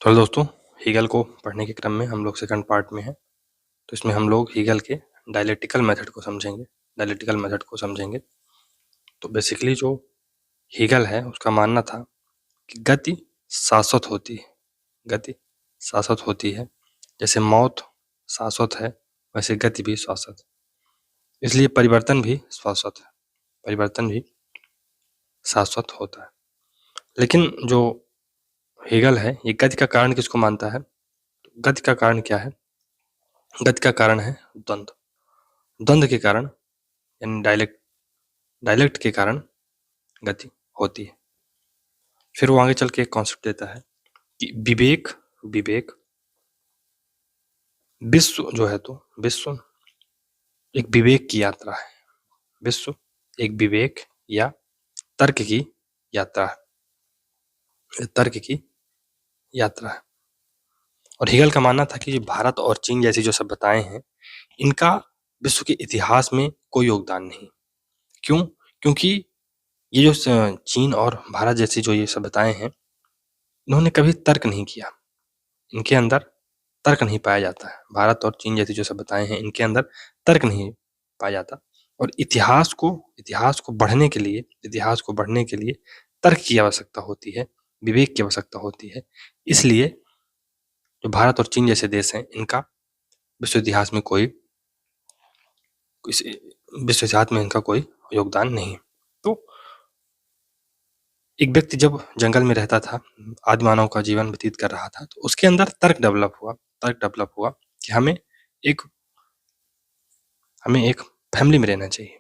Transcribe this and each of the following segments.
तो दोस्तों, हीगल को पढ़ने के क्रम में हम लोग सेकंड पार्ट में हैं। तो इसमें हम लोग हीगल के डायलेक्टिकल मेथड को समझेंगे। तो बेसिकली जो हीगल है उसका मानना था कि गति शाश्वत होती है। जैसे मौत शाश्वत है, वैसे गति भी शाश्वत है। इसलिए परिवर्तन भी शाश्वत होता है। लेकिन जो हीगल है ये गति का कारण किसको मानता है? गति का कारण क्या है? गति का कारण है द्वंद्व के कारण, यानी डायलेक्ट के कारण गति होती है। फिर वो आगे चल के एक कॉन्सेप्ट देता है कि विवेक विश्व एक विवेक की यात्रा है। विश्व एक विवेक या तर्क की यात्रा है। और हीगल का मानना था कि भारत और चीन जैसी जो सभ्यताएं हैं, इनका विश्व के इतिहास में कोई योगदान नहीं। क्यों? क्योंकि ये जो चीन और भारत जैसी जो ये सभ्यताएं हैं, इन्होंने कभी तर्क नहीं किया। इनके अंदर तर्क नहीं पाया जाता है। भारत और चीन जैसी जो सभ्यताएं हैं, इनके अंदर तर्क नहीं पाया जाता। और इतिहास को बढ़ने के लिए तर्क की आवश्यकता होती है, विवेक की आवश्यकता होती है। इसलिए जो भारत और चीन जैसे देश हैं, इनका विश्व इतिहास में कोई योगदान नहीं। तो एक व्यक्ति जब जंगल में रहता था, आदि मानव का जीवन व्यतीत कर रहा था, तो उसके अंदर तर्क डेवलप हुआ कि हमें एक फैमिली में रहना चाहिए,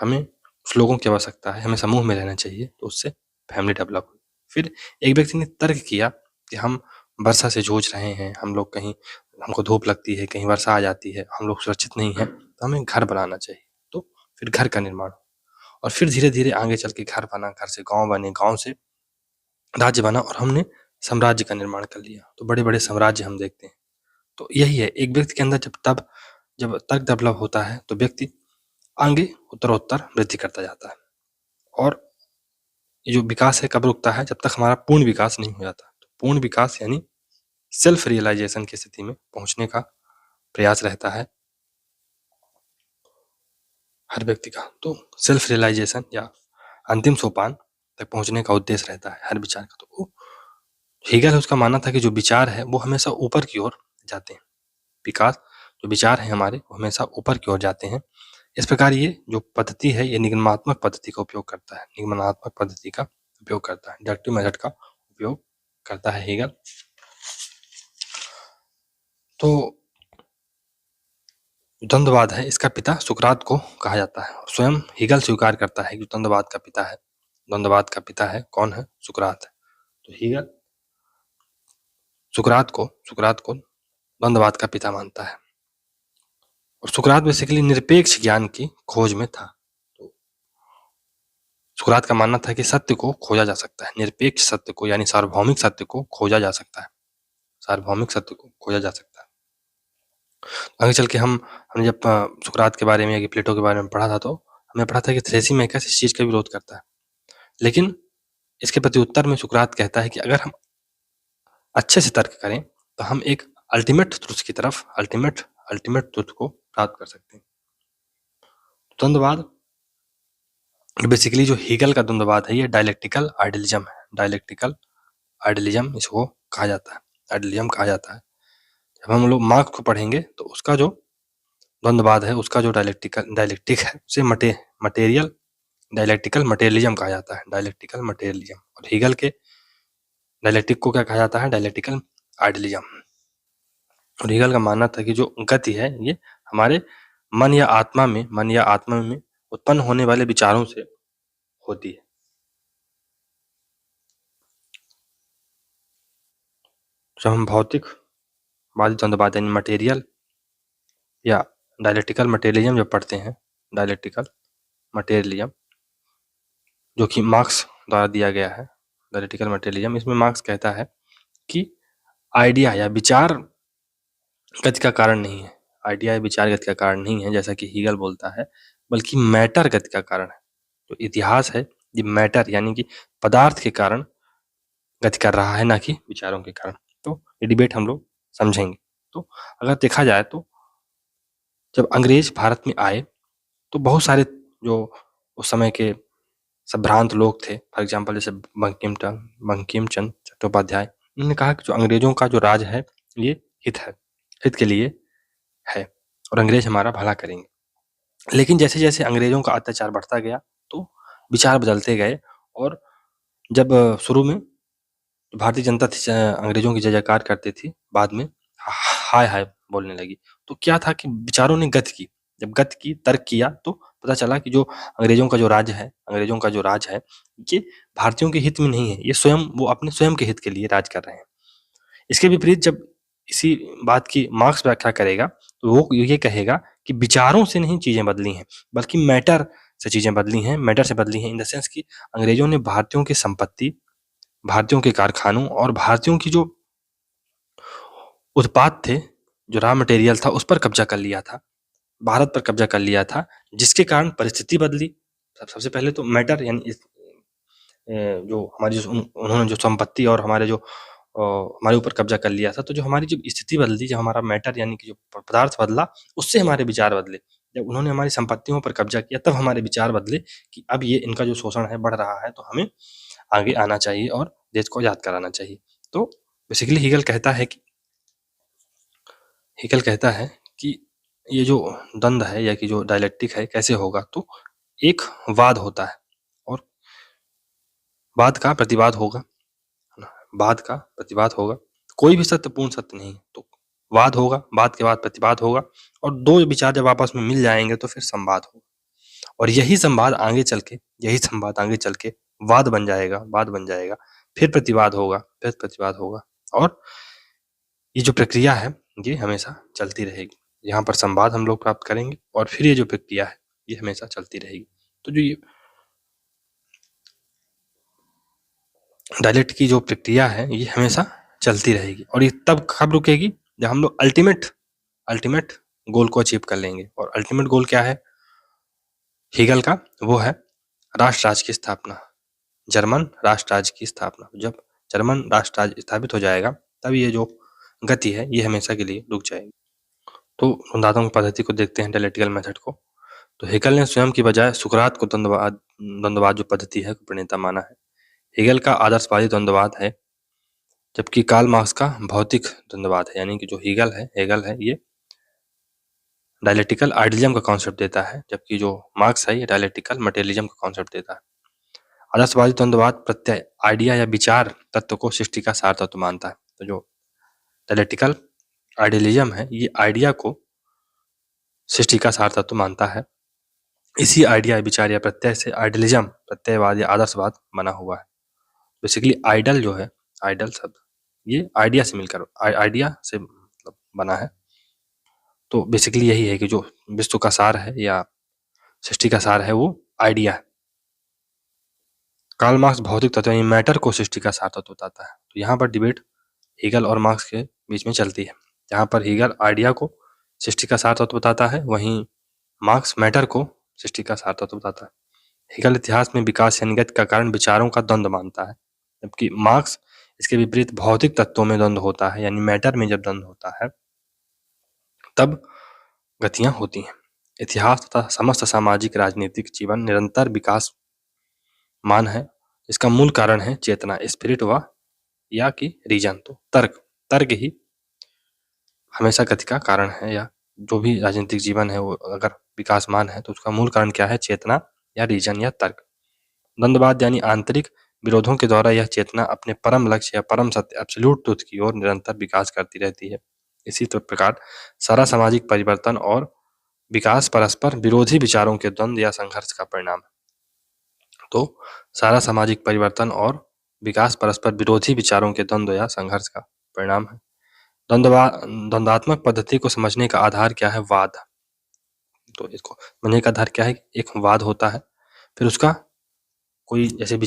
हमें कुछ लोगों की आवश्यकता है, हमें समूह में रहना चाहिए। तो उससे फैमिली डेवलप हुई। फिर एक व्यक्ति ने तर्क किया कि हम वर्षा से जूझ रहे हैं, हमको धूप लगती है, कहीं वर्षा आ जाती है, हम लोग सुरक्षित नहीं हैं, तो हमें घर बनाना चाहिए। तो फिर घर का निर्माण, और फिर धीरे धीरे आगे चल के घर बना, घर से गांव बने, गांव से राज्य बना, और हमने साम्राज्य का निर्माण कर लिया। तो बड़े बड़े साम्राज्य हम देखते हैं। तो यही है, एक व्यक्ति के अंदर जब तर्क डेवलप होता है, तो व्यक्ति आगे उत्तरोत्तर वृद्धि करता जाता है। और ये जो विकास है कब रुकता है? जब तक हमारा पूर्ण विकास नहीं हो जाता। तो पूर्ण विकास यानी सेल्फ रियलाइजेशन की स्थिति में पहुंचने का प्रयास रहता है हर व्यक्ति का। तो सेल्फ रियलाइजेशन या अंतिम सोपान तक पहुंचने का उद्देश्य रहता है हर विचार का। तो हीगल है, उसका मानना था कि जो विचार है वो हमेशा ऊपर की ओर जाते हैं। जो विचार है हमारे, वो हमेशा ऊपर की ओर जाते हैं। इस प्रकार ये जो पद्धति है, ये निगमनात्मक पद्धति का उपयोग करता है। डिडक्टिव मेथड का उपयोग करता है हीगल। तो द्वंद्ववाद है, इसका पिता सुकरात को कहा जाता है। स्वयं हीगल स्वीकार करता है कि द्वंद्ववाद का पिता है। कौन है? सुकरात है। तो हीगल सुकरात को द्वंद्ववाद का पिता मानता है। और सुकरात बेसिकली निरपेक्ष ज्ञान की खोज में था। तो सुकरात का मानना था कि सत्य को खोजा जा सकता है, निरपेक्ष सत्य को, यानी सार्वभौमिक सत्य को खोजा जा सकता है। आगे चल के हमने जब सुकरात के बारे में या प्लेटो के बारे में पढ़ा था, तो हमने पढ़ा था कि थ्रेसिमेकस इस चीज का विरोध करता है। लेकिन इसके प्रति उत्तर में सुकरात कहता है कि अगर हम अच्छे से तर्क करें, तो हम एक अल्टीमेट ट्रुथ को प्राप्त कर सकते हैं। द्वंद्ववाद बेसिकली जो हीगल का द्वंद्ववाद है, ये डायलेक्टिकल आइडियलिज्म इसको कहा जाता है। जब हम लोग मार्क्स को पढ़ेंगे, तो उसका जो द्वंद्ववाद है, उसका जो डायलेक्टिक है, उसे मटेरियल डायलेक्टिकल मटेरियलिज्म कहा जाता है। और हीगल के डायलेक्टिक को क्या कहा जाता है? Dialectical idealism. और हीगल का मानना था कि जो गति है, ये हमारे मन या आत्मा में उत्पन्न होने वाले विचारों से होती है। जब हम भौतिकवादी द्वंद्ववाद यानी मटेरियल या डायलेक्टिकल मटेरियलिज्म जब पढ़ते हैं, जो कि मार्क्स द्वारा दिया गया है, डायलेक्टिकल मटेरियलिज्म, इसमें मार्क्स कहता है कि आइडिया या विचार गति का कारण नहीं है, जैसा कि हीगल बोलता है, बल्कि मैटर गति का कारण है। जो इतिहास है, ये मैटर यानी कि पदार्थ के कारण गति कर रहा है, ना कि विचारों के कारण। तो ये डिबेट हम लोग समझेंगे। तो अगर देखा जाए तो जब अंग्रेज भारत में आए तो बहुत सारे जो उस समय के संभ्रांत लोग थे, फॉर एग्जाम्पल जैसे बंकिम चंद्र चट्टोपाध्याय, उन्होंने कहा कि जो अंग्रेजों का जो राज है ये हित है, हित के लिए है और अंग्रेज हमारा भला करेंगे। लेकिन जैसे जैसे अंग्रेजों का अत्याचार बढ़ता गया तो विचार बदलते गए और जब शुरू में भारतीय जनता थी अंग्रेजों की जय जयकार करती थी, बाद में हाय हाय बोलने लगी। तो क्या था कि विचारों ने गति की, जब गति की, तर्क किया तो पता चला कि जो अंग्रेजों का जो राज है, अंग्रेजों का जो राज है, ये भारतीयों के हित में नहीं है, ये स्वयं वो अपने स्वयं के हित के लिए राज कर रहे हैं। इसके विपरीत जब इसी बात की मार्क्स व्याख्या करेगा तो वो ये कहेगा कि विचारों से नहीं चीजें बदली हैं, बल्कि मैटर से चीजें बदली हैं, मैटर से बदली हैं इन द सेंस कि अंग्रेजों ने भारतीयों की संपत्ति, भारतीयों के कारखानों और भारतीयों की जो उत्पाद थे, जो रॉ मटेरियल था, उस पर कब्जा कर लिया था, भारत पर कब्जा कर लिया था, जिसके कारण परिस्थिति बदली। सबसे पहले तो मैटर यानी जो हमारी जो उन्होंने जो संपत्ति और हमारे जो हमारे ऊपर कब्जा कर लिया था, तो जो हमारी जो स्थिति बदली, जब हमारा मैटर यानी कि जो पदार्थ बदला, उससे हमारे विचार बदले। जब उन्होंने हमारी संपत्तियों पर कब्जा किया तब हमारे विचार बदले कि अब ये इनका जो शोषण है बढ़ रहा है, तो हमें आगे आना चाहिए और देश को आजाद कराना चाहिए। तो बेसिकली हेगल कहता है कि ये जो द्वंद है या कि जो डायलेक्टिक है कैसे होगा, तो एक वाद होता है और वाद का प्रतिवाद होगा, वाद का प्रतिवाद होगा, कोई भी सत्य पूर्ण सत्य नहीं है, तो वाद होगा, वाद के बाद प्रतिवाद होगा और दो विचार जब आपस में मिल जाएंगे तो फिर संवाद होगा और यही संवाद आगे चल के वाद बन जाएगा, फिर प्रतिवाद होगा और ये जो प्रक्रिया है ये हमेशा चलती रहेगी। यहाँ पर संवाद हम लोग प्राप्त करेंगे और फिर ये जो प्रक्रिया है ये हमेशा चलती रहेगी। तो जो ये डायलेक्ट की जो प्रक्रिया है ये हमेशा चलती रहेगी और ये तब कब रुकेगी, जब हम लोग अल्टीमेट गोल को अचीव कर लेंगे। और अल्टीमेट गोल क्या है हेगल का? वो है राष्ट्र राज्य की स्थापना, जर्मन राष्ट्र राज्य की स्थापना। जब जर्मन राष्ट्र राज्य स्थापित हो जाएगा तब ये जो गति है ये हमेशा के लिए रुक जाएगी। तो द्वंद्वात्मक पद्धति को देखते हैं, डायलेक्टिकल मेथड को। तो हेगल ने स्वयं की बजाय सुकरात को द्वंद्ववाद जो पद्धति है प्रणेता माना है। हेगल का आदर्शवादी द्वंद्ववाद है, जबकि कार्ल मार्क्स का भौतिक द्वंद्ववाद है। यानी कि जो हेगल है ये डायलेक्टिकल आइडियलिज्म का कॉन्सेप्ट देता है, जबकि जो मार्क्स है ये डायलेक्टिकल मटेरियलिज्म का कॉन्सेप्ट देता है। आदर्शवादी द्वंद्ववाद प्रत्यय, आइडिया या विचार तत्व को सृष्टि का सार तत्व मानता है। तो जो डायलेक्टिकल आइडियलिज्म है ये आइडिया को सृष्टि का सार तत्व मानता है। इसी आइडिया, विचार या प्रत्यय से आइडियलिज्म प्रत्ययवाद या आदर्शवाद बना हुआ है। बेसिकली आइडल जो है, आइडल शब्द ये आइडिया से मिलकर आइडिया से मतलब बना है। तो बेसिकली यही है कि जो विश्व का सार है या सृष्टि का सार है वो आइडिया है। कार्ल मार्क्स भौतिक तत्व यानी मैटर को सृष्टि का सार तत्व बताता है। तो यहाँ पर डिबेट हेगल और मार्क्स के बीच में चलती है। यहाँ पर हेगल आइडिया को सृष्टि का सार तत्व बताता है, वहीं मार्क्स मैटर को सृष्टि का सार तत्व बताता है। हेगल इतिहास में विकास यानी गति का कारण विचारों का द्वंद्व मानता है, जबकि मार्क्स इसके विपरीत भौतिक तत्वों में द्वंद्व होता है, यानी मैटर में जब द्वंद्व होता है तब गतियां होती हैं। इतिहास तथा समस्त सामाजिक राजनीतिक जीवन निरंतर विकास मान है। इसका मूल कारण है चेतना, स्पिरिट व या कि रीजन। तो तर्क ही हमेशा गति का कारण है, या जो भी राजनीतिक जीवन है वो अगर विकासमान है तो उसका मूल कारण क्या है? चेतना या रीजन या तर्क। द्वंद्ववाद यानी आंतरिक विरोधों के द्वारा यह चेतना अपने परम लक्ष्य या परम सत्य एब्सोल्यूट ट्रुथ की ओर निरंतर विकास करती रहती है। इसी प्रकार सारा सामाजिक परिवर्तन और विकास परस्पर विरोधी विचारों के द्वंद्व या संघर्ष का परिणाम है। तो सारा सामाजिक परिवर्तन और विकास परस्पर विरोधी विचारों के द्वंद्व या संघर्ष का परिणाम है। द्वंद्वात्मक पद्धति को समझने का आधार क्या है? वाद। तो इसको समझने का आधार क्या है? एक वाद होता है, फिर उसका कोई जैसे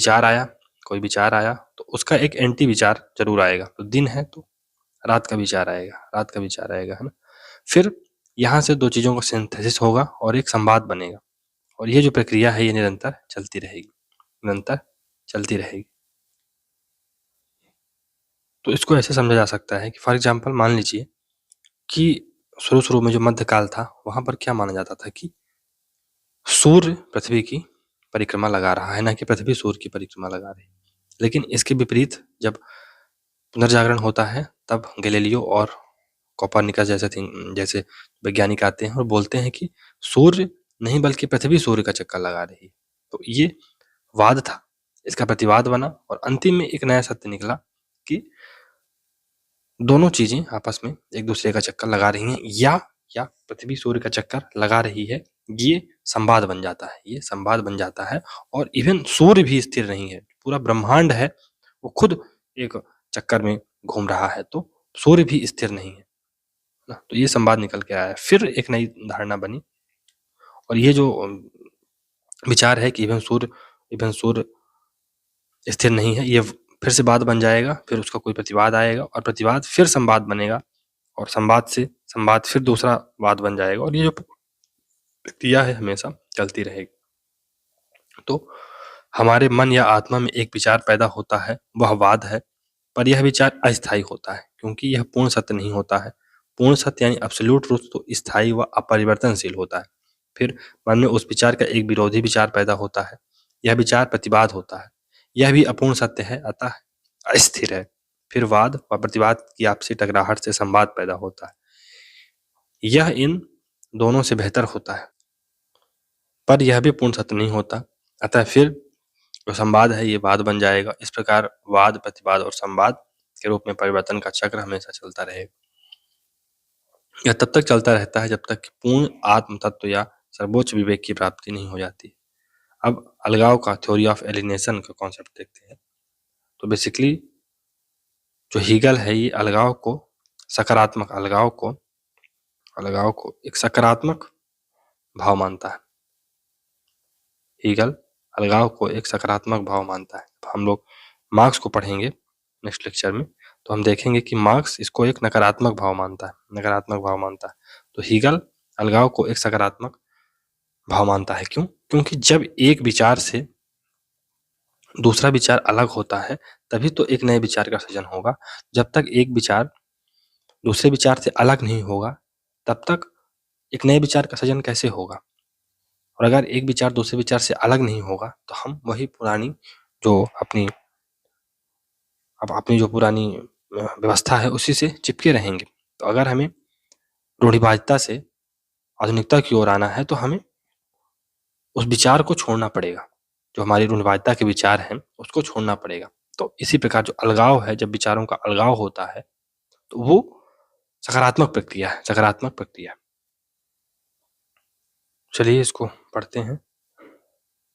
कोई विचार आया तो उसका एक एंटी विचार जरूर आएगा। तो दिन है तो रात का विचार आएगा, है ना। फिर यहाँ से दो चीजों का सिंथेसिस होगा और एक संवाद बनेगा और ये जो प्रक्रिया है ये निरंतर चलती रहेगी। तो इसको ऐसे समझा जा सकता है कि फॉर एग्ज़ाम्पल मान लीजिए कि शुरू-शुरू में जो मध्यकाल था, वहाँ पर क्या माना जाता था कि सूर्य पृथ्वी की परिक्रमा लगा रहा है, ना कि पृथ्वी सूर्य की परिक्रमा लगा रही है। लेकिन इसके विपरीत जब पुनर्जागरण होता है, तब गैलीलियो और कोपरनिकस जैसे वैज्ञानिक आते हैं और बोलते हैं कि सूर्य नहीं बल्कि पृथ्वी सूर्य का चक्कर लगा रही है। तो ये वाद था, इसका प्रतिवाद बना और अंतिम में एक नया सत्य निकला कि दोनों चीजें आपस में एक दूसरे का चक्कर लगा रही हैं, या पृथ्वी सूर्य का चक्कर लगा रही है। ये संवाद बन जाता है, ये संवाद बन जाता है। और इवन सूर्य भी स्थिर नहीं है, पूरा ब्रह्मांड है वो खुद एक चक्कर में घूम रहा है, तो सूर्य भी स्थिर नहीं है ना। तो ये संवाद निकल के आया, फिर एक नई धारणा बनी। और ये जो विचार है कि इवन सूर्य स्थिर नहीं है, ये फिर से बात बन जाएगा, फिर उसका कोई प्रतिवाद आएगा और प्रतिवाद फिर संवाद बनेगा और संवाद से संवाद फिर दूसरा वाद बन जाएगा, और ये जो प्रक्रिया है हमेशा चलती रहेगी। तो हमारे मन या आत्मा में एक विचार पैदा होता है, वह वाद है, पर यह विचार अस्थायी होता है क्योंकि यह पूर्ण सत्य नहीं होता है। पूर्ण सत्य यानी एब्सोल्यूट ट्रुथ तो स्थायी व अपरिवर्तनशील होता है। फिर मन में उस विचार का एक विरोधी विचार पैदा होता है, यह विचार प्रतिवाद होता है। यह भी अपूर्ण सत्य है, अतः अस्थिर है। फिर वाद व प्रतिवाद की आपसी टकराहट से संवाद पैदा होता है, यह इन दोनों से बेहतर होता है, पर यह भी पूर्ण सत्य नहीं होता। अतः फिर जो संवाद है ये वाद बन जाएगा। इस प्रकार वाद, प्रतिवाद और संवाद के रूप में परिवर्तन का चक्र हमेशा चलता रहेगा। यह तब तक चलता रहता है जब तक कि पूर्ण आत्म तत्व या सर्वोच्च विवेक की प्राप्ति नहीं हो जाती। अब अलगाव का थ्योरी ऑफ एलिनेशन का कॉन्सेप्ट देखते हैं। तो बेसिकली जो हीगल है ये अलगाव को एक सकारात्मक भाव मानता है। हीगल अलगाव को एक सकारात्मक भाव मानता है। हम लोग मार्क्स को पढ़ेंगे नेक्स्ट लेक्चर में, तो हम देखेंगे कि मार्क्स इसको एक नकारात्मक भाव मानता है। तो हीगल अलगाव को एक सकारात्मक भाव मानता है। क्यों? क्योंकि जब एक विचार से दूसरा विचार अलग होता है तभी तो एक नए विचार का सृजन होगा। जब तक एक विचार दूसरे विचार से अलग नहीं होगा तब तक एक नए विचार का सृजन कैसे होगा? और अगर एक विचार दूसरे विचार से अलग नहीं होगा तो हम वही पुरानी जो अपनी जो पुरानी व्यवस्था है उसी से चिपके रहेंगे। तो अगर हमें रूढ़िवादिता से आधुनिकता की ओर आना है तो हमें उस विचार को छोड़ना पड़ेगा, जो हमारी रूढ़िवादिता के विचार हैं उसको छोड़ना पड़ेगा। तो इसी प्रकार जो अलगाव है, जब विचारों का अलगाव होता है तो वो सकारात्मक प्रक्रिया है। चलिए इसको पढ़ते हैं।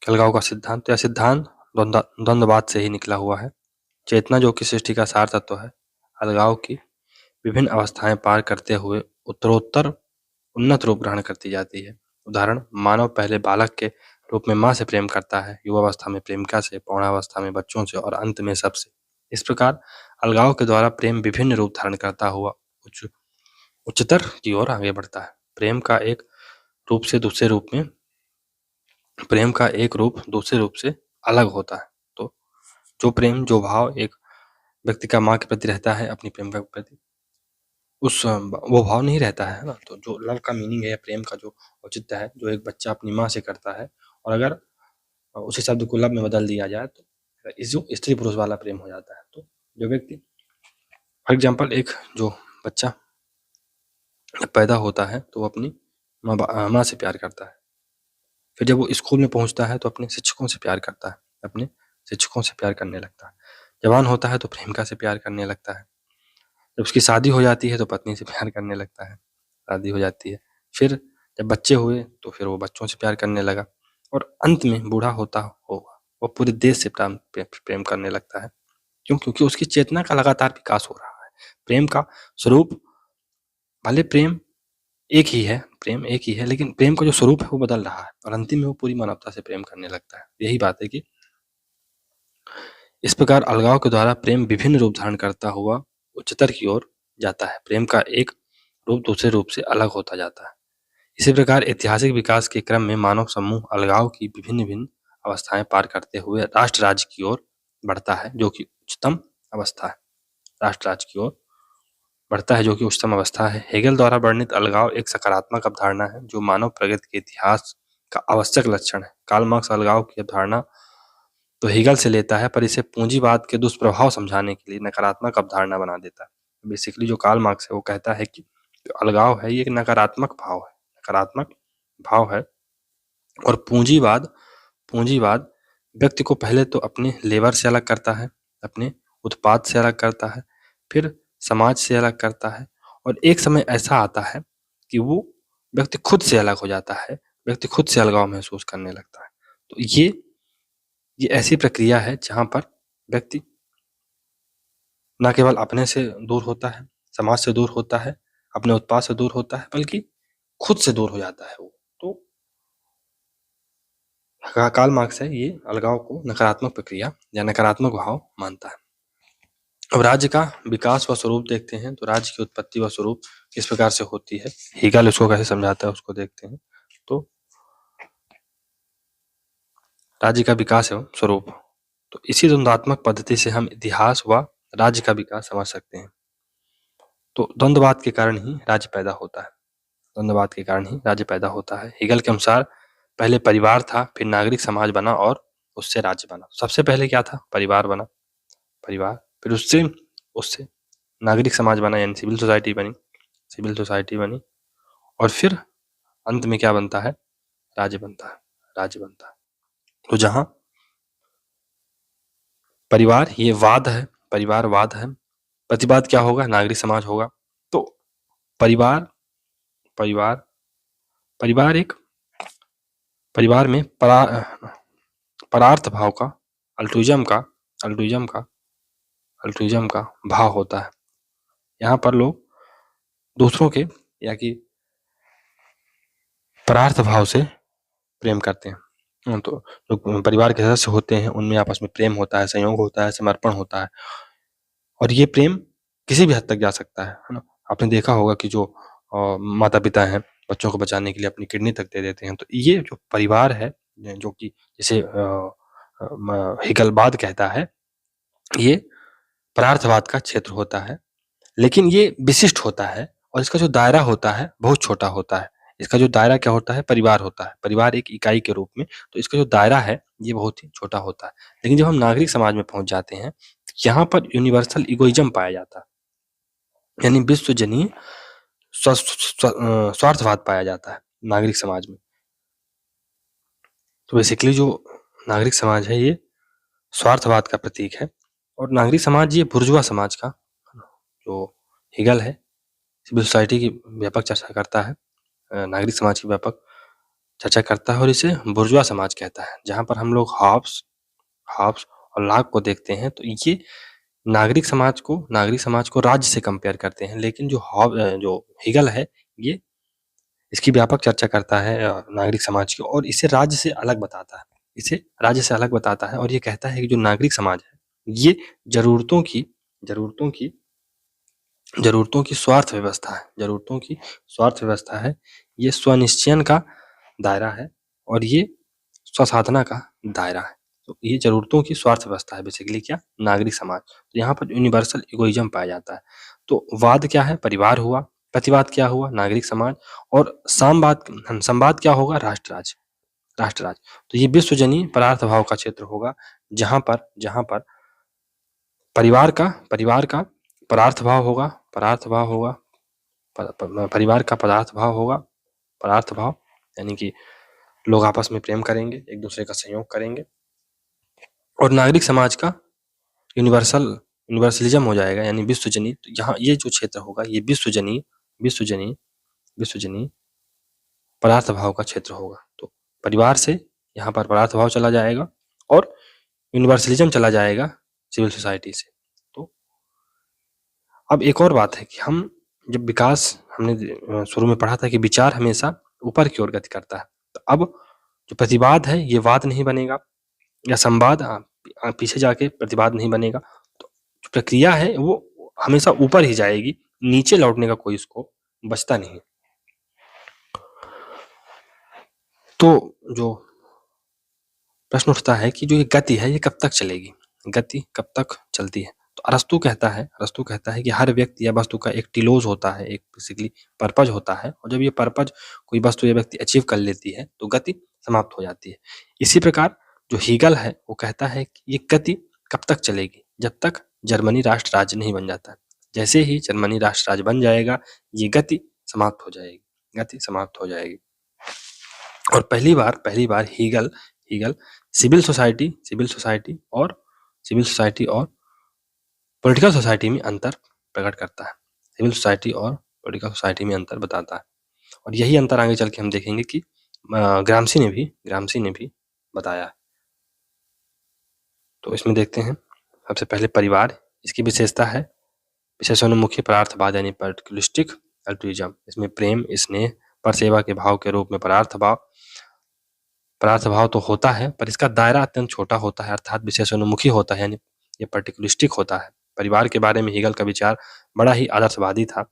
अलगाव का सिद्धांत, या सिद्धांत द्वंद्ववाद से ही निकला हुआ है। चेतना जो कि सृष्टि का सार तत्व है, अलगाव की विभिन्न अवस्थाएं पार करते हुए उत्तरोत्तर उन्नत रूप ग्रहण करती जाती है। उदाहरण, मानव पहले बालक के रूप में माँ से प्रेम करता है, युवावस्था में प्रेमिका से, पौणावस्था में बच्चों से और अंत में सबसे। इस प्रकार अलगाव के द्वारा प्रेम विभिन्न रूप धारण करता हुआ उच्चतर की ओर आगे बढ़ता है। प्रेम का एक रूप दूसरे रूप से अलग होता है। तो जो भाव एक व्यक्ति का माँ के प्रति रहता है, अपनी प्रेमिका के प्रति, वो भाव नहीं रहता है ना। तो जो लव का मीनिंग है, प्रेम का जो औचित्य है, जो एक बच्चा अपनी माँ से करता है, और अगर उसी शब्द को लव में बदल दिया जाए तो जो स्त्री पुरुष वाला प्रेम हो जाता है। तो जो व्यक्ति, फॉर एग्जाम्पल, एक जो बच्चा पैदा होता है तो वो अपनी माँ से प्यार करता है। फिर जब वो स्कूल में पहुंचता है तो अपने शिक्षकों से प्यार करता है, अपने शिक्षकों से प्यार करने लगता है। जवान होता है तो प्रेमिका से प्यार करने लगता है। जब उसकी शादी हो जाती है तो पत्नी से प्यार करने लगता है, शादी हो जाती है। फिर जब बच्चे हुए तो फिर वो बच्चों से प्यार करने लगा, और अंत में बूढ़ा होता होगा वो पूरे देश से प्रेम करने लगता है। क्यों? क्योंकि उसकी चेतना का लगातार विकास हो रहा है। प्रेम का स्वरूप, भले प्रेम एक ही है, लेकिन प्रेम का जो स्वरूप है वो बदल रहा है, और अंतिम में वो पूरी मानवता से प्रेम करने लगता है। यही बात है कि इस प्रकार अलगाव के द्वारा प्रेम विभिन्न रूप धारण करता हुआ उच्चतर की ओर जाता है। प्रेम का एक रूप दूसरे रूप से अलग होता जाता है। इसी प्रकार ऐतिहासिक विकास के क्रम में मानव समूह अलगाव की विभिन्न अवस्थाएं पार करते हुए राष्ट्र राज्य की ओर बढ़ता है, जो कि उच्चतम अवस्था है। राष्ट्र राज्य की ओर बढ़ता है, जो कि उच्चतम अवस्था है। हेगेल द्वारा वर्णित अलगाव एक सकारात्मक अवधारणा है जो मानव प्रगति के इतिहास का आवश्यक लक्षण है। कार्ल मार्क्स अलगाव की अवधारणा तो हेगेल से लेता है, पर इसे पूंजीवाद के दुष्प्रभाव समझाने के लिए नकारात्मक अवधारणा बना देता है। बेसिकली जो कार्ल मार्क्स है वो कहता है कि जो अलगाव है ये एक नकारात्मक भाव है और पूंजीवाद व्यक्ति को पहले तो अपने लेबर से अलग करता है, अपने उत्पाद से अलग करता है, फिर समाज से अलग करता है और एक समय ऐसा आता है कि वो व्यक्ति खुद से अलग हो जाता है, व्यक्ति खुद से अलगाव महसूस करने लगता है। तो ये ऐसी प्रक्रिया है जहाँ पर व्यक्ति न केवल अपने से दूर होता है, समाज से दूर होता है, अपने उत्पाद से दूर होता है, बल्कि खुद से दूर हो जाता है वो। तो कार्ल मार्क्स है ये अलगाव को नकारात्मक प्रक्रिया या नकारात्मक भाव मानता है। अब राज्य का विकास व स्वरूप देखते हैं। तो राज्य की उत्पत्ति व स्वरूप किस प्रकार से होती है, हेगेल इसको कैसे समझाता है उसको देखते हैं। तो राज्य का विकास एवं स्वरूप, तो इसी द्वंद्वात्मक पद्धति से हम इतिहास व राज्य का विकास समझ सकते हैं। तो द्वंद्ववाद के कारण ही राज्य पैदा होता है, द्वंद्ववाद के कारण ही राज्य पैदा होता है। हेगेल के अनुसार पहले परिवार था, फिर नागरिक समाज बना और उससे राज्य बना। सबसे पहले क्या था, परिवार बना, परिवार, फिर उससे नागरिक समाज बना यानी सिविल सोसाइटी बनी और फिर अंत में क्या बनता है, राज्य बनता है। तो जहां परिवारवाद है, प्रतिवाद क्या होगा, नागरिक समाज होगा। तो परिवार में परार्थ भाव का, अल्ट्रुइज्म का भाव होता है। यहाँ पर लोग दूसरों के या कि परार्थ भाव से प्रेम करते हैं। तो जो परिवार के सदस्य होते हैं उनमें आपस में प्रेम होता है, संयोग होता है, समर्पण होता है और ये प्रेम किसी भी हद तक जा सकता है ना। आपने देखा होगा कि जो माता पिता हैं बच्चों को बचाने के लिए अपनी किडनी तक दे देते हैं। तो ये जो परिवार है, जो कि जिसे हेगेलवाद कहता है, ये परार्थवाद का क्षेत्र होता है, लेकिन ये विशिष्ट होता है और इसका जो दायरा होता है बहुत छोटा होता है। इसका जो दायरा क्या होता है, परिवार होता है, परिवार एक इकाई के रूप में। तो इसका जो दायरा है ये बहुत ही छोटा होता है। लेकिन जब हम नागरिक समाज में पहुंच जाते हैं, यहाँ पर यूनिवर्सल इगोइज्म पाया जाता है, यानी विश्वजनीय स्वार्थवाद पाया जाता है नागरिक समाज में। तो बेसिकली जो नागरिक समाज है ये स्वार्थवाद का प्रतीक है और नागरिक समाज ये बुर्जुआ समाज का, जो हेगेल है सिविल सोसाइटी की व्यापक चर्चा करता है, नागरिक समाज की व्यापक चर्चा करता है और इसे बुर्जुआ समाज कहता है। जहाँ पर हम लोग हॉब्स और लॉक को देखते हैं तो ये नागरिक समाज को राज्य से कंपेयर करते हैं, लेकिन जो हेगेल है ये इसकी व्यापक चर्चा करता है नागरिक समाज की और इसे राज्य से अलग बताता है और ये कहता है कि जो नागरिक समाज है ये जरूरतों की स्वार्थ व्यवस्था है, ये स्वनिश्चयन का दायरा है और ये स्वसाधना का दायरा है। तो ये जरूरतों की स्वार्थ व्यवस्था है बेसिकली क्या, नागरिक समाज। तो यहाँ पर यूनिवर्सल इगोइज्म पाया जाता है। तो वाद क्या है, परिवार हुआ, प्रतिवाद क्या हुआ, नागरिक समाज, और संवाद क्या होगा, राष्ट्र राज्य। तो ये विश्वजनीय परार्थ भाव का क्षेत्र होगा, जहाँ पर परिवार का परार्थ भाव होगा, परिवार का परार्थ भाव यानी कि लोग आपस में प्रेम करेंगे, एक दूसरे का सहयोग करेंगे, और नागरिक समाज का यूनिवर्सलिज्म हो जाएगा यानी विश्वजनीय। तो यहाँ ये जो क्षेत्र होगा ये विश्वजनीय पदार्थ भाव का क्षेत्र होगा। तो परिवार से यहाँ पर पदार्थ भाव चला जाएगा और यूनिवर्सलिज्म चला जाएगा सिविल सोसाइटी से। तो अब एक और बात है कि हम जब विकास, हमने शुरू में पढ़ा था कि विचार हमेशा ऊपर की ओर गति करता है। तो अब जो प्रतिवाद है ये वाद नहीं बनेगा, या संवाद पीछे जाके प्रतिवाद नहीं बनेगा। तो जो प्रक्रिया है वो हमेशा ऊपर ही जाएगी, नीचे लौटने का कोई इसको बचता नहीं। तो जो प्रश्न उठता है कि जो ये गति है ये कब तक चलेगी, गति कब तक चलती है। तो अरस्तू कहता है कि हर व्यक्ति या वस्तु का एक टीलोस होता है, एक बेसिकली पर्पज होता है, और जब ये पर्पज कोई वस्तु या व्यक्ति अचीव कर लेती है तो गति समाप्त हो जाती है। इसी प्रकार जो हीगल है वो कहता है कि ये गति कब तक चलेगी, जब तक जर्मनी राष्ट्र राज्य नहीं बन जाता। जैसे ही जर्मनी राष्ट्र राज्य बन जाएगा ये गति समाप्त हो जाएगी। और पहली बार हीगल सिविल सोसाइटी और पॉलिटिकल सोसाइटी में अंतर प्रकट करता है। सिविल सोसाइटी और पॉलिटिकल सोसाइटी में अंतर बताता है, और यही अंतर आगे चल के हम देखेंगे कि ग्रामसी ने भी बताया है। तो इसमें देखते हैं सबसे पहले परिवार, इसकी विशेषता है विशेषोन्मुखी परार्थवाद यानी पर्टिकुलिस्टिक अल्ट्रुइज्म। इसमें प्रेम, स्नेह, पर सेवा के भाव के रूप में परार्थ भाव तो होता है, पर इसका दायरा अत्यंत छोटा होता है, अर्थात विशेषोन्मुखी होता है, यानी ये पर्टिकुलिस्टिक होता है। परिवार के बारे में हीगल का विचार बड़ा ही आदर्शवादी था।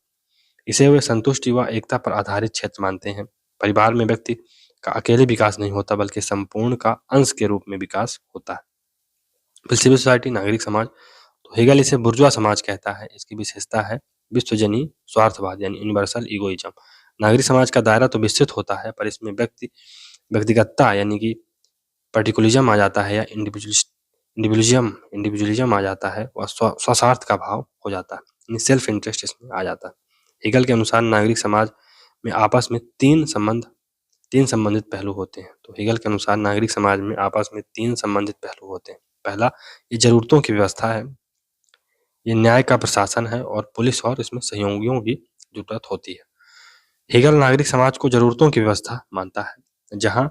इसे वे संतुष्टि व एकता पर आधारित क्षेत्र मानते हैं। परिवार में व्यक्ति का अकेले विकास नहीं होता बल्कि संपूर्ण का अंश के रूप में विकास होता है। फिर सिविल सोसाइटी, नागरिक समाज, तो हीगल इसे बुर्जुआ समाज कहता है। इसकी विशेषता है विश्वजनीय स्वार्थवाद यानी यूनिवर्सल इगोइज्म। नागरिक समाज का दायरा तो विस्तृत होता है, पर इसमें व्यक्तिगतता यानी कि पर्टिकुलिज्म आ जाता है, या इंडिविजुअलिज्म आ जाता है, और स्वस्वार्थ का भाव हो जाता है, सेल्फ इंटरेस्ट इसमें आ जाता है। हीगल के अनुसार नागरिक समाज में आपस में तीन संबंधित पहलू होते हैं। तो हीगल के अनुसार नागरिक समाज में आपस में तीन संबंधित पहलू होते हैं। पहला, ये जरूरतों की व्यवस्था है, ये न्याय का प्रशासन है, और पुलिस और इसमें सहयोगियों की जरूरत होती है। हीगल नागरिक समाज को जरूरतों की व्यवस्था मानता है, जहां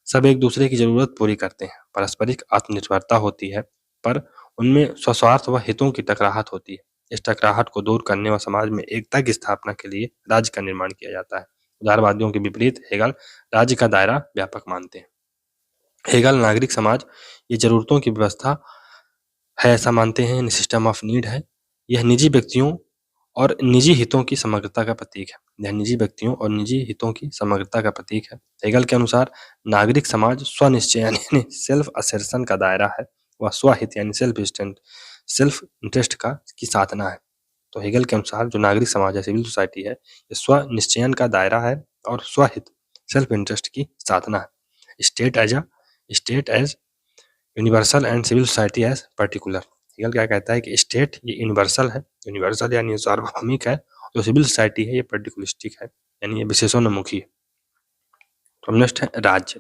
सब एक दूसरे की जरूरत पूरी करते हैं, पारस्परिक आत्मनिर्भरता होती है, पर उनमें स्वस्वार्थ व हितों की टकराहट होती है। इस टकराहट को दूर करने व समाज में एकता की स्थापना के लिए राज्य का निर्माण किया जाता है। उदारवादियों के विपरीत हीगल राज्य का दायरा व्यापक मानते हैं। हीगल नागरिक समाज ये जरूरतों की व्यवस्था है ऐसा मानते हैं, सिस्टम ऑफ नीड है। यह निजी व्यक्तियों और निजी हितों की समग्रता का प्रतीक है। यह निजी व्यक्तियों और निजी हितों की समग्रता का प्रतीक है। हीगल के अनुसार नागरिक समाज स्वनिश्चय यानी सेल्फ असर्शन का दायरा है, वह स्वहित यानी सेल्फ इंटरेस्ट की साधना है। तो हीगल के अनुसार जो नागरिक समाज है, सिविल सोसाइटी है, ये स्वनिश्चयन का दायरा है और स्वहित सेल्फ इंटरेस्ट की साधना है। State as universal and civil society as particular. Hegel क्या कहता है कि स्टेट ये यूनिवर्सल यानी सार्वभौमिक है, जो सिविल सोसाइटी है ये पर्टिकुलिस्टिक है यानी ये विशेषोन्मुखी है। तो नेक्स्ट है राज्य,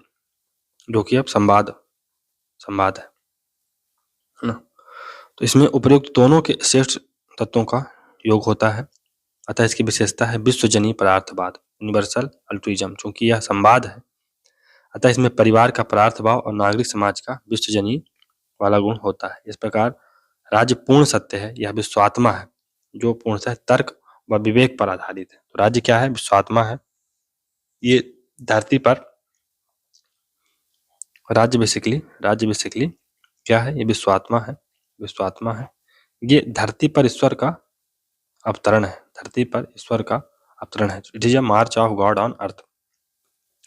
जो कि अब संवाद है ना। तो इसमें उपयुक्त दोनों के श्रेष्ठ तत्वों का योग होता है, अतः इसकी विशेषता है विश्वजनीय परार्थवाद यूनिवर्सल अल्ट्रुइज्म। चूंकि यह संवाद है अतः इसमें परिवार का परार्थभाव और नागरिक समाज का विश्वजनीय वाला गुण होता है। इस प्रकार राज्य पूर्ण सत्य है, यह विश्वात्मा है जो पूर्णतः तर्क व विवेक पर आधारित है। तो राज्य क्या है? विश्वात्मा है। ये धरती पर राज्य बेसिकली क्या है? ये विश्वात्मा है। ये धरती पर ईश्वर का अवतरण है। It is a March of God on earth.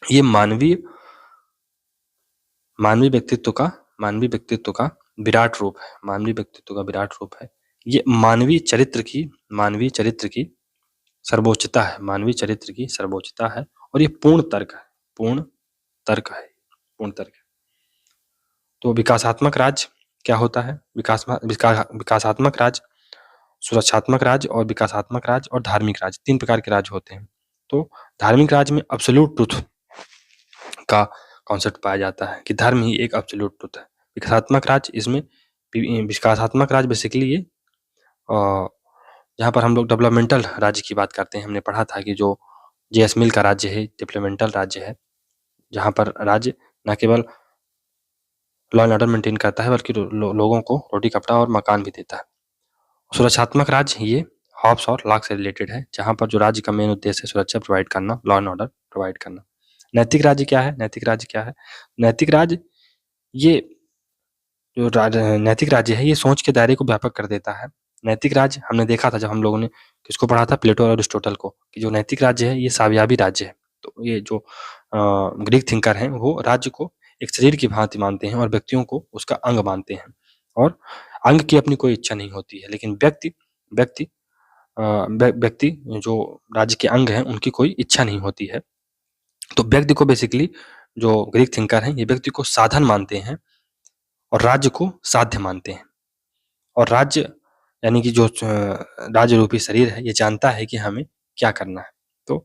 ये मानवीय व्यक्तित्व का विराट रूप है। ये मानवीय चरित्र की सर्वोच्चता है और ये पूर्ण तर्क है। तो विकासात्मक राज्य क्या होता है? विकासात्मक राज्य, सुरक्षात्मक राज्य और विकासात्मक राज्य और धार्मिक राज्य, तीन प्रकार के राज्य होते हैं। तो धार्मिक राज्य में एब्सोल्यूट ट्रुथ का कॉन्सेप्ट पाया जाता है कि धर्म ही एक एब्सोल्यूट ट्रुथ है। विकासात्मक राज्य बेसिकली ये जहाँ पर हम लोग डेवलपमेंटल राज्य की बात करते हैं, हमने पढ़ा था कि जो जेएस मिल का राज्य है डेवलपमेंटल राज्य है, जहाँ पर राज्य न केवल लॉ एंड ऑर्डर मेंटेन करता है बल्कि लोगों को रोटी कपड़ा और मकान भी देता है। सुरक्षात्मक राज्य ये हॉब्स और लॉक से रिलेटेड है, जहाँ पर जो राज्य का मेन उद्देश्य है सुरक्षा प्रोवाइड करना, लॉ एंड ऑर्डर प्रोवाइड करना। नैतिक राज्य क्या है? नैतिक राज्य ये जो नैतिक राज्य है ये सोच के दायरे को व्यापक कर देता है। नैतिक राज्य हमने देखा था जब हम लोगों ने किसको पढ़ा था, प्लेटो और अरिस्टोटल को, कि जो नैतिक राज्य है ये साव्याबी राज्य है। तो ये जो ग्रीक थिंकर हैं वो राज्य को एक शरीर की भांति मानते हैं और व्यक्तियों को उसका अंग मानते हैं, और अंग की अपनी कोई इच्छा नहीं होती है, लेकिन व्यक्ति व्यक्ति व्यक्ति जो राज्य के अंग हैं उनकी कोई इच्छा नहीं होती है। तो व्यक्ति को बेसिकली जो ग्रीक थिंकर हैं ये व्यक्ति को साधन मानते हैं और राज्य को साध्य मानते हैं। और राज्य यानी कि जो राज्य रूपी शरीर है ये जानता है कि हमें क्या करना है। तो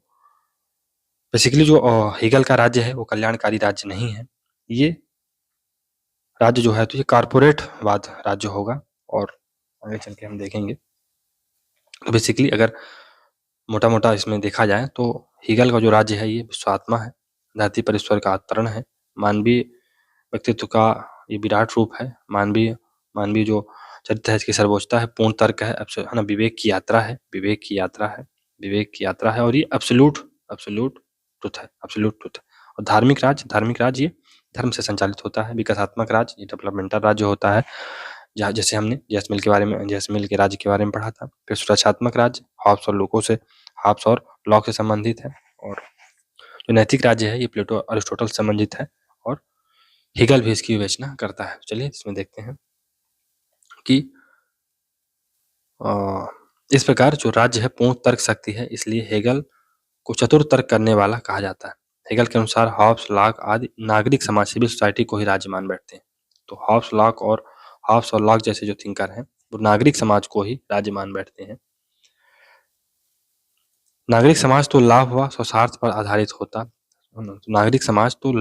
बेसिकली जो हेगल का राज्य है वो कल्याणकारी राज्य नहीं है, ये राज्य जो है तो ये कारपोरेटवाद राज्य होगा। और आगे चल के हम देखेंगे। तो बेसिकली अगर मोटा मोटा इसमें देखा जाए तो हेगल का जो राज्य है ये विश्वात्मा है, धरती पर ईश्वर का अवतरण है, मानवीय व्यक्तित्व का ये विराट रूप है, मानवीय मानवीय जो चरित्र है इसकी सर्वोच्चता है, पूर्ण तर्क है, है ना, विवेक की यात्रा है, विवेक की यात्रा है, विवेक की यात्रा है, और ये एब्सोल्यूट एब्सोल्यूट ट्रुथ है, एब्सोल्यूट ट्रुथ है। और धार्मिक राज्य ये धर्म से संचालित होता है। विकासात्मक राज्य ये डेवलपमेंटल राज्य होता है, जहाँ जैसे हमने जैसमिल के राज्य के बारे में पढ़ा था। फिर सुरक्षात्मक राज्य हॉब्स और लॉक से संबंधित है। और जो नैतिक राज्य है ये प्लेटो अरिस्टोटल से संबंधित है और हेगल भी इसकी विवेचना करता है। चलिए इसमें देखते हैं कि इस प्रकार जो राज्य है पूर्ण तर्क शक्ति है, इसलिए हेगल को चतुर तर्क करने वाला कहा जाता है। हेगल के अनुसार हॉब्स लॉक आदि नागरिक समाज सिविल सोसाइटी को ही राज्य मान बैठते हैं। तो हॉब्स और लॉक जैसे जो थिंकर हैं वो नागरिक समाज को ही राज्य मान बैठते हैं। नागरिक समाज तो लाभ व स्वस्वार्थ पर आधारित होता, नागरिक समाज तो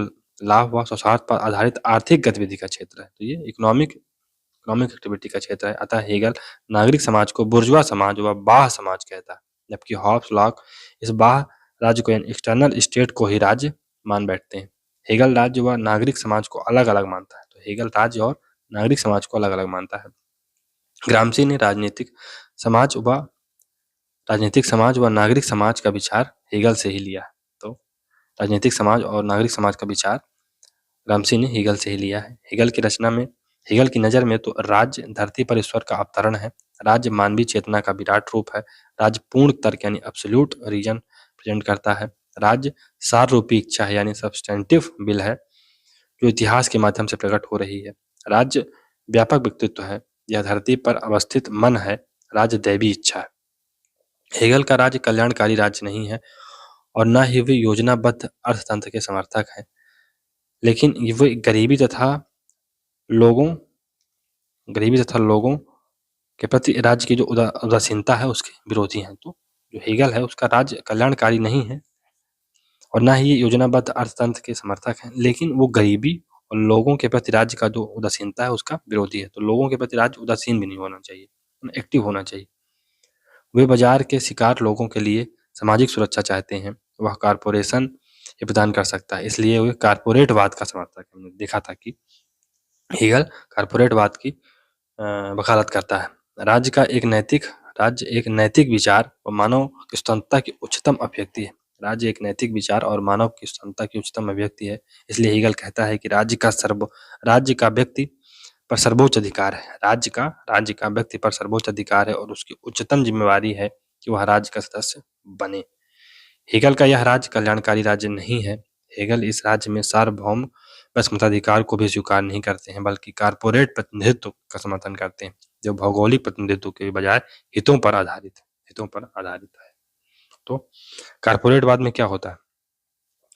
लाभ व स्वस्वार्थ पर आधारित आर्थिक गतिविधि का क्षेत्र है। तो ये इकोनॉमिक एक्टिविटी का क्षेत्र है। अतः हेगल नागरिक समाज को बुर्जुआ समाज व बाह्य समाज कहता है, जबकि हॉब्स लॉक इस बाह्य राज्य को यानी एक्सटर्नल स्टेट को ही राज्य मान बैठते हैं। हेगल राज्य व नागरिक समाज को अलग अलग मानता है। तो हेगल राज्य और नागरिक समाज को अलग अलग मानता है। ग्रामसी ने राजनीतिक समाज व नागरिक समाज का विचार हेगल से ही लिया है। तो राजनीतिक समाज और नागरिक समाज का विचार ग्रामसी ने हेगल से ही लिया है। हेगल की नज़र में तो राज्य धरती पर ईश्वर का अवतरण है, राज्य मानवीय चेतना का विराट रूप है, राज्य पूर्ण तर्क यानी एब्सोल्यूट रीजन प्रेजेंट करता है, राज्य सार रूपी इच्छा है यानी सब्सटेंटिव विल है जो इतिहास के माध्यम से प्रकट हो रही है, राज्य व्यापक व्यक्तित्व है, यह धरती पर अवस्थित मन है, राज्य दैवी इच्छा है। हेगल का राज्य कल्याणकारी राज्य नहीं है और न ही वे योजनाबद्ध अर्थतंत्र के समर्थक हैं, लेकिन वे गरीबी तथा लोगों के प्रति राज्य की जो उदासीनता है उसके विरोधी हैं। तो जो हेगल है उसका राज्य कल्याणकारी नहीं है और ना ही ये योजनाबद्ध अर्थतंत्र के समर्थक हैं, लेकिन वो गरीबी और लोगों के प्रति राज्य का जो उदासीनता है उसका विरोधी है। तो लोगों के प्रति राज्य उदासीन भी नहीं होना चाहिए, एक्टिव होना चाहिए। वे बाजार के शिकार लोगों के लिए सामाजिक सुरक्षा चाहते हैं, वह कारपोरेशन ये प्रदान कर सकता है, इसलिए वे कारपोरेटवाद का समर्थक है। हमने देखा था कि हेगल कारपोरेटवाद की वकालत करता है। राज्य एक नैतिक विचार और मानव की स्वतंत्रता की उच्चतम अभिव्यक्ति है। राज्य एक नैतिक विचार और मानव की स्वतंत्रता की उच्चतम अभिव्यक्ति है, इसलिए हेगल कहता है कि राज्य का व्यक्ति पर सर्वोच्च अधिकार है, राज्य का व्यक्ति पर सर्वोच्च अधिकार है और उसकी उच्चतम जिम्मेवारी है कि वह राज्य का सदस्य बने। हेगल का यह राज्य कल्याणकारी राज्य नहीं है। हेगल इस राज्य में सार्वभौम मताधिकार को भी स्वीकार नहीं करते हैं, बल्कि कारपोरेट प्रतिनिधित्व का समर्थन करते हैं, जो भौगोलिक प्रतिनिधित्व के बजाय हितों पर आधारित है। तो कारपोरेटवाद में क्या होता है?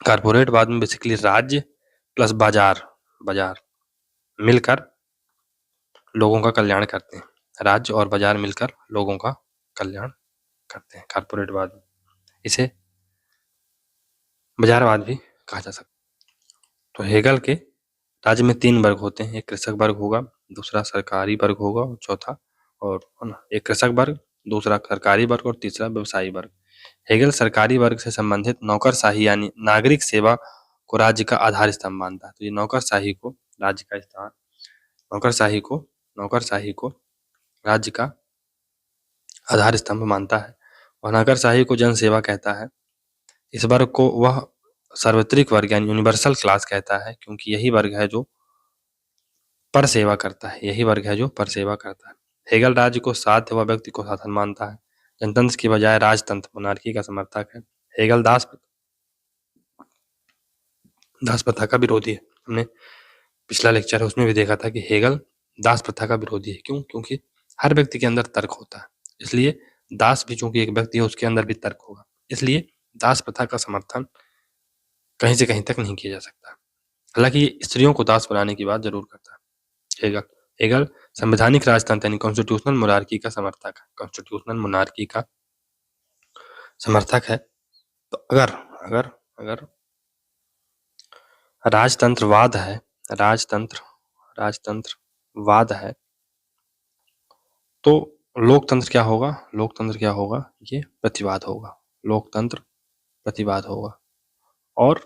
कारपोरेटवाद में बेसिकली राज्य प्लस बाजार मिलकर लोगों का कल्याण करते हैं। राज्य और बाजार मिलकर लोगों का कल्याण करते हैं कारपोरेटवाद में। इसे बाजारवाद भी कहा जा सकता है। तो हेगल के राज्य में 3 वर्ग होते हैं, एक कृषक वर्ग होगा, दूसरा सरकारी वर्ग होगा और चौथा एक कृषक वर्ग, दूसरा सरकारी वर्ग और तीसरा व्यवसायी वर्ग। हेगल सरकारी वर्ग से संबंधित नौकरशाही यानी नागरिक सेवा को राज्य का आधार स्तंभ मानता है। तो ये नौकरशाही को राज्य का आधार स्तंभ मानता है और नौकरशाही को जनसेवा कहता है। इस वर्ग को वह सार्वत्रिक वर्ग यानी यूनिवर्सल क्लास कहता है, क्योंकि यही वर्ग है जो पर सेवा करता है। हेगल राज्य को साध्य व व्यक्ति को साधन मानता है, जनतंत्र की बजाय राजतंत्र मोनार्की का समर्थक है। हेगल दास प्रथा का विरोधी है। हमने पिछला लेक्चर है उसमें भी देखा था कि हेगल दास प्रथा का विरोधी है। क्यों? क्योंकि हर व्यक्ति के अंदर तर्क होता है, इसलिए दास भी चूंकि एक व्यक्ति है, उसके अंदर भी तर्क होगा, इसलिए दास प्रथा का समर्थन कहीं से कहीं तक नहीं किया जा सकता। हालांकि ये स्त्रियों को दास बनाने की बात जरूर करता है। हेगल हेगल संवैधानिक राजतंत्र यानी कॉन्स्टिट्यूशनल मोनार्की का समर्थक है। कॉन्स्टिट्यूशनल मोनार्की का समर्थक है। तो अगर अगर अगर राजतंत्रवाद है, राजतंत्रवाद है, तो लोकतंत्र क्या होगा? लोकतंत्र क्या होगा? ये प्रतिवाद होगा। लोकतंत्र प्रतिवाद होगा। और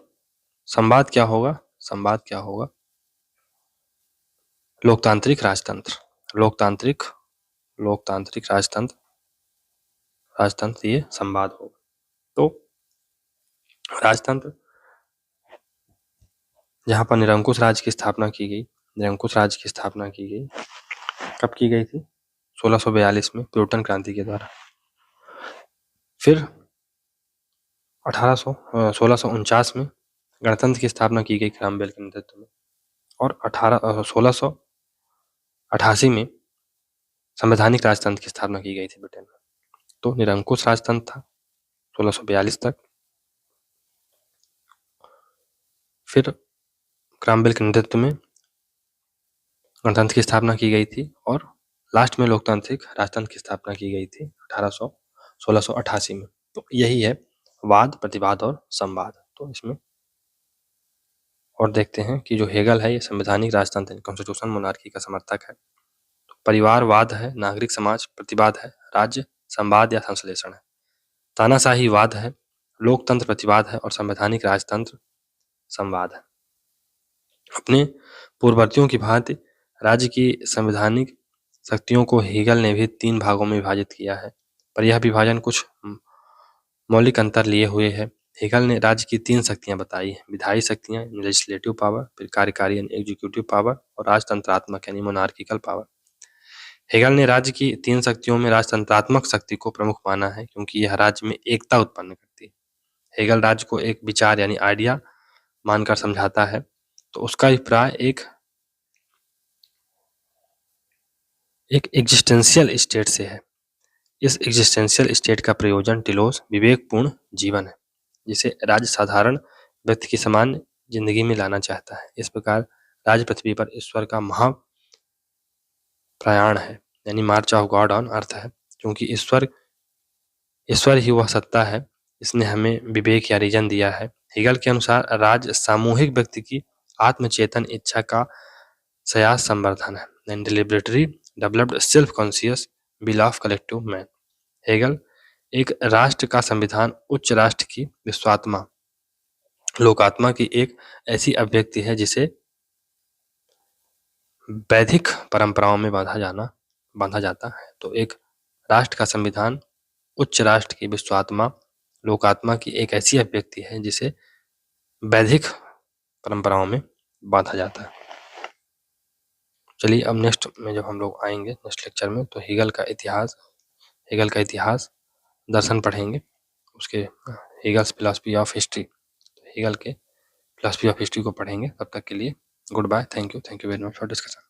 संवाद क्या होगा? संवाद क्या होगा? लोकतांत्रिक राजतंत्र। लोकतांत्रिक राजतंत्र ये संवाद होगा। तो राजतंत्र जहाँ पर निरंकुश राज्य की स्थापना की गई, निरंकुश राज्य की स्थापना की गई, कब की गई थी? 1642 में प्यूटन क्रांति के द्वारा। फिर 1649 में गणतंत्र की स्थापना की गई क्रामवेल के नेतृत्व में, और 1688 में संवैधानिक राजतंत्र की स्थापना की गई थी ब्रिटेन में। तो निरंकुश राजतंत्र था 1642 तक, फिर क्रामवेल के नेतृत्व में गणतंत्र की स्थापना की गई थी, और लास्ट में लोकतांत्रिक राजतंत्र की स्थापना की गई थी 1688 में। तो यही है वाद, प्रतिवाद और संवाद। तो इसमें और देखते हैं कि जो हेगल है ये संवैधानिक राजतंत्र कॉन्स्टिट्यूशनल मोनार्की का समर्थक है। तो परिवारवाद है, नागरिक समाज प्रतिवाद है, राज्य संवाद या संश्लेषण है, तानाशाहीवाद है, लोकतंत्र प्रतिवाद है, और संवैधानिक राजतंत्र संवाद है। अपने पूर्ववर्तियों की भांति राज्य की संवैधानिक शक्तियों को हेगल ने भी 3 भागों में विभाजित किया है, पर यह विभाजन कुछ मौलिक अंतर लिए हुए है। हेगल ने राज्य की 3 शक्तियां बताई हैं: विधायी शक्तियां लेजिस्लेटिव पावर, फिर कार्यकारी यानी एग्जीक्यूटिव पावर, और राजतंत्रात्मक यानी मोनार्किकल पावर। हेगल ने राज्य की 3 शक्तियों में राजतंत्रात्मक शक्ति को प्रमुख माना है, क्योंकि यह राज्य में एकता उत्पन्न करती है। हेगल राज्य को एक विचार यानी आइडिया मानकर समझाता है। तो उसका अभिप्राय एक एग्जिस्टेंशियल स्टेट से है। इस एग्जिस्टेंशियल स्टेट का प्रयोजन टिलोस विवेकपूर्ण जीवन है, जिसे राज्य साधारण व्यक्ति की समान जिंदगी में लाना चाहता है। इस प्रकार राज्य पृथ्वी पर ईश्वर का महाप्रयाण है, यानी मार्च ऑफ गॉड ऑन अर्थ है, क्योंकि ईश्वर ही वह सत्ता है, इसने हमें विवेक या रीजन दिया है। हेगल के अनुसार राज्य सामूहिक व्यक्ति की आत्मचेतन इच्छा का सयास संवर्धन है, and deliberately developed self conscious will of collective man. Hegel एक राष्ट्र का संविधान उच्च राष्ट्र की विश्वात्मा लोकात्मा की एक ऐसी अभिव्यक्ति है जिसे वैदिक परंपराओं में बांधा जाता है। तो एक राष्ट्र का संविधान उच्च राष्ट्र की विश्वात्मा लोकात्मा की एक ऐसी अभिव्यक्ति है जिसे वैदिक परंपराओं में बांधा जाता है। चलिए अब नेक्स्ट में जब हम लोग आएंगे नेक्स्ट लेक्चर में, तो हेगल का इतिहास दर्शन पढ़ेंगे, उसके Hegel's philosophy of history, Hegel के फिलॉसफी ऑफ हिस्ट्री को पढ़ेंगे। तब तक के लिए good bye, thank you very much for discussion.